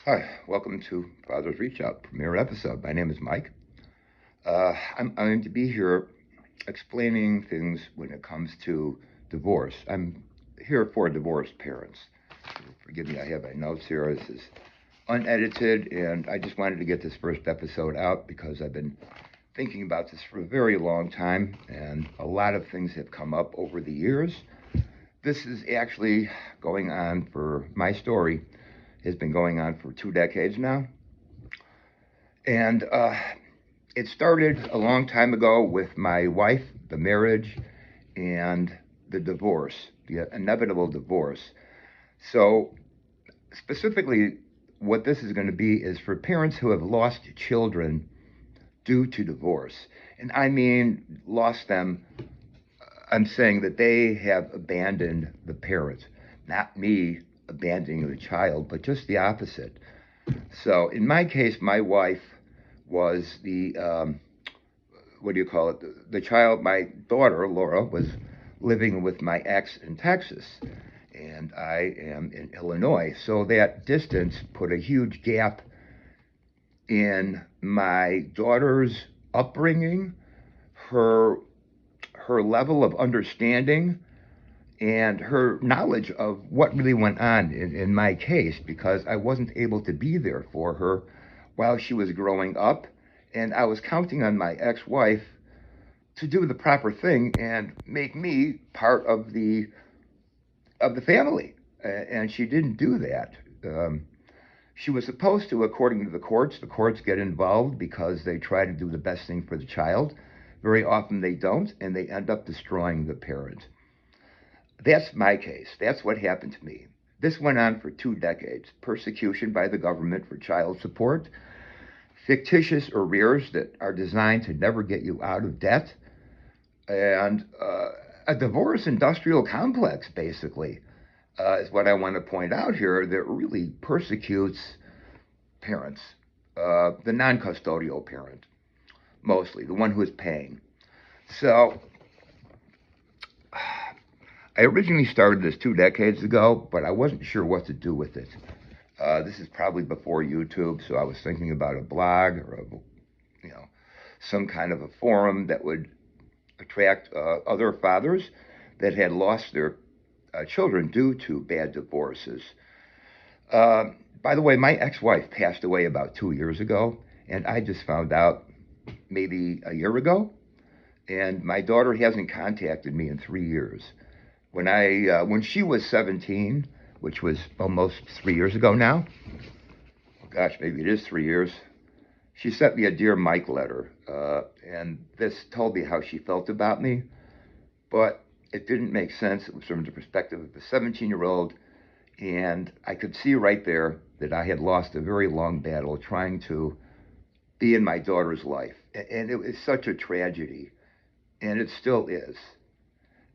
Hi, welcome to Father's Reach Out premiere episode. My name is Mike. I'm going to be here explaining things when it comes to divorce. I'm here for divorced parents. Forgive me, I have my notes here. This is unedited, and I just wanted to get this first episode out because I've been thinking about this for a very long time, and a lot of things have come up over the years. This is actually going on for my story has been going on for 2 decades now. And it started a long time ago with my wife, the marriage, and the divorce, the inevitable divorce. So, specifically, what this is going to be is for parents who have lost children due to divorce. And I mean, lost them, I'm saying that they have abandoned the parent, not me abandoning the child, but just the opposite. So in my case, my wife was the what do you call it? The child, my daughter Laura, was living with my ex in Texas, and I am in Illinois. So that distance put a huge gap in my daughter's upbringing, her her level of understanding, and her knowledge of what really went on in my case because I wasn't able to be there for her while she was growing up. And I was counting on my ex wife to do the proper thing and make me part of the family. And she didn't do that. Um, she was supposed to, according to the courts get involved because they try to do the best thing for the child. Very often they don't, and they end up destroying the parent. That's my case. That's what happened to me. This went on for 2 decades. Persecution by the government for child support, fictitious arrears that are designed to never get you out of debt, and a divorce industrial complex, basically, is what I want to point out here that really persecutes parents, the non custodial parent, mostly, the one who is paying. So I originally started this 2 decades ago, but I wasn't sure what to do with it. This is probably before YouTube, so I was thinking about a blog or some kind of a forum that would attract other fathers that had lost their children due to bad divorces. Uh, by the way, my ex-wife passed away about 2 years ago, and I just found out maybe a year ago, and my daughter hasn't contacted me in 3 years. When she was 17, which was almost 3 years ago now, oh gosh, maybe it is 3 years. She sent me a Dear Mike letter, and this told me how she felt about me, but it didn't make sense. It was from the perspective of a 17-year-old, and I could see right there that I had lost a very long battle trying to be in my daughter's life, and it was such a tragedy, and it still is,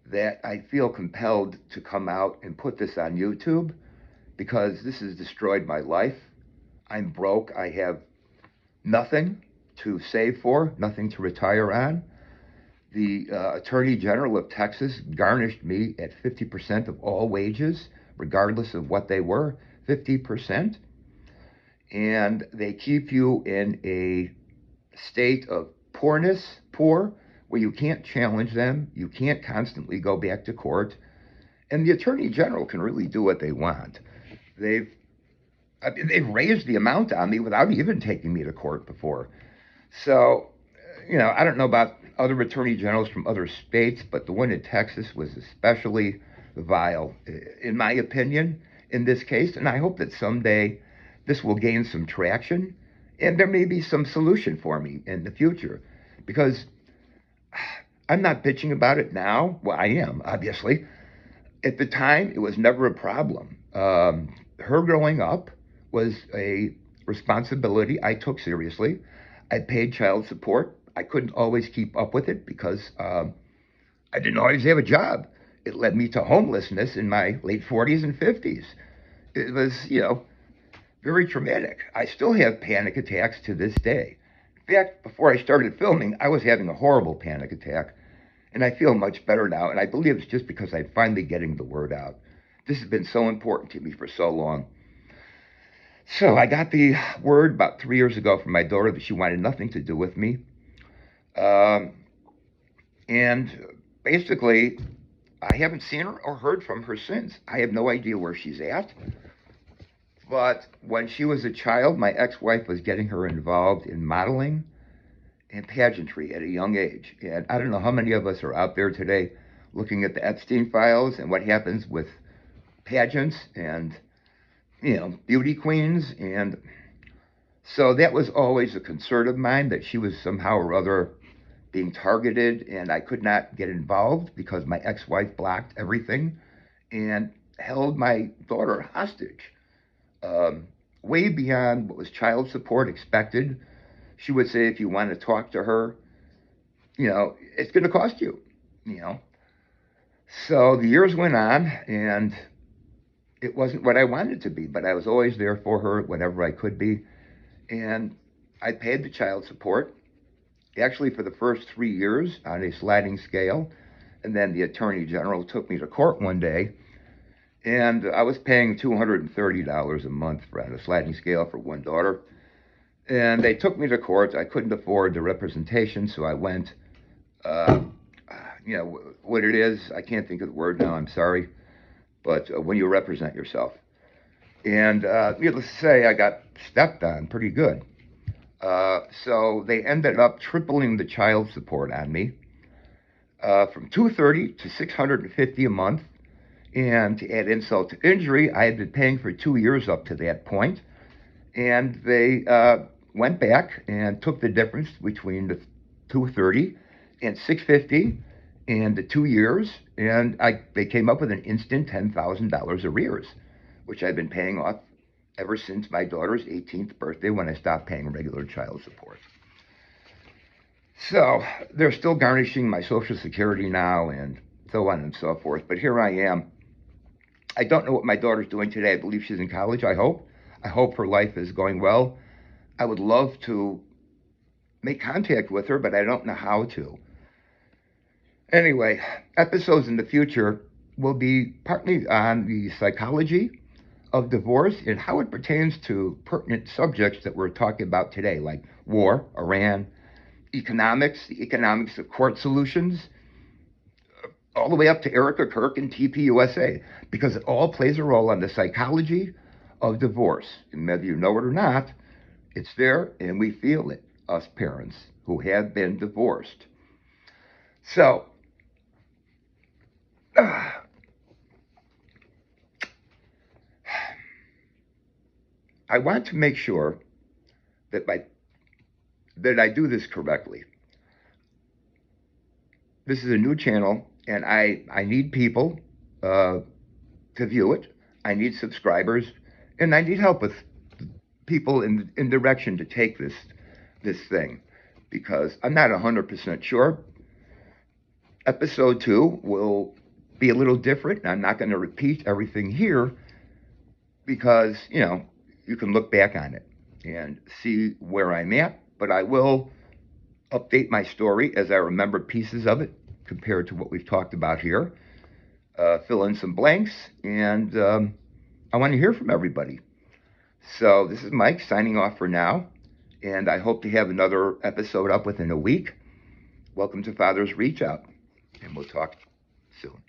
that I feel compelled to come out and put this on YouTube because this has destroyed my life. I'm broke. I have nothing to save for, nothing to retire on. The Attorney General of Texas garnished me at 50% of all wages, regardless of what they were, 50%. And they keep you in a state of poor, where you can't challenge them, you can't constantly go back to court, and the Attorney General can really do what they want. They've they've raised the amount on me without even taking me to court before. So, I don't know about other attorney generals from other states, but the one in Texas was especially vile, in my opinion, in this case. And I hope that someday this will gain some traction and there may be some solution for me in the future. Because I'm not bitching about it now. Well, I am, obviously. At the time, it was never a problem. Her growing up was a responsibility I took seriously. I paid child support. I couldn't always keep up with it because I didn't always have a job. It led me to homelessness in my late 40s and 50s. It was, very traumatic. I still have panic attacks to this day. In fact, before I started filming, I was having a horrible panic attack, and I feel much better now, and I believe it's just because I'm finally getting the word out. This has been so important to me for so long. So I got the word about 3 years ago from my daughter that she wanted nothing to do with me. Um, and basically, I haven't seen her or heard from her since. I have no idea where she's at. But when she was a child, my ex wife was getting her involved in modeling and pageantry at a young age. And I don't know how many of us are out there today looking at the Epstein files and what happens with pageants and, beauty queens. And so that was always a concern of mine that she was somehow or other being targeted, and I could not get involved because my ex wife blocked everything and held my daughter hostage, um, way beyond what was child support expected. She would say, if you want to talk to her, it's going to cost you, you know. So the years went on, and it wasn't what I wanted it to be, but I was always there for her whenever I could be. And I paid the child support, actually for the first 3 years on a sliding scale. And then the attorney general took me to court one day, and I was paying $230 a month on a sliding scale for one daughter. And they took me to court. I couldn't afford the representation, so I went. Uh, what it is, I can't think of the word now, I'm sorry. But when you represent yourself. And needless to say, I got stepped on pretty good. So they ended up tripling the child support on me, from $230 to $650 a month. And to add insult to injury, I had been paying for 2 years up to that point. And they went back and took the difference between the 230 and 650 and the 2 years, and they came up with an instant $10,000 arrears, which I've been paying off ever since my daughter's 18th birthday, when I stopped paying regular child support. So they're still garnishing my Social Security now and so on and so forth. But here I am. I don't know what my daughter's doing today. I believe she's in college, I hope. I hope her life is going well. I would love to make contact with her, but I don't know how to. Anyway, episodes in the future will be partly on the psychology of divorce and how it pertains to pertinent subjects that we're talking about today, like war, Iran, economics, the economics of court solutions, all the way up to Erica Kirk and TPUSA, because it all plays a role on the psychology of divorce. And whether you know it or not, it's there, and we feel it, us parents who have been divorced. So, I want to make sure that I do this correctly. This is a new channel, and I need people to view it. I need subscribers, and I need help with people in direction to take this thing, because I'm not 100% sure. Episode 2 will be a little different. I'm not going to repeat everything here because, you can look back on it and see where I'm at, but I will update my story as I remember pieces of it compared to what we've talked about here, fill in some blanks, and I want to hear from everybody. So this is Mike signing off for now, and I hope to have another episode up within a week. Welcome to Father's Reach Out, and we'll talk soon.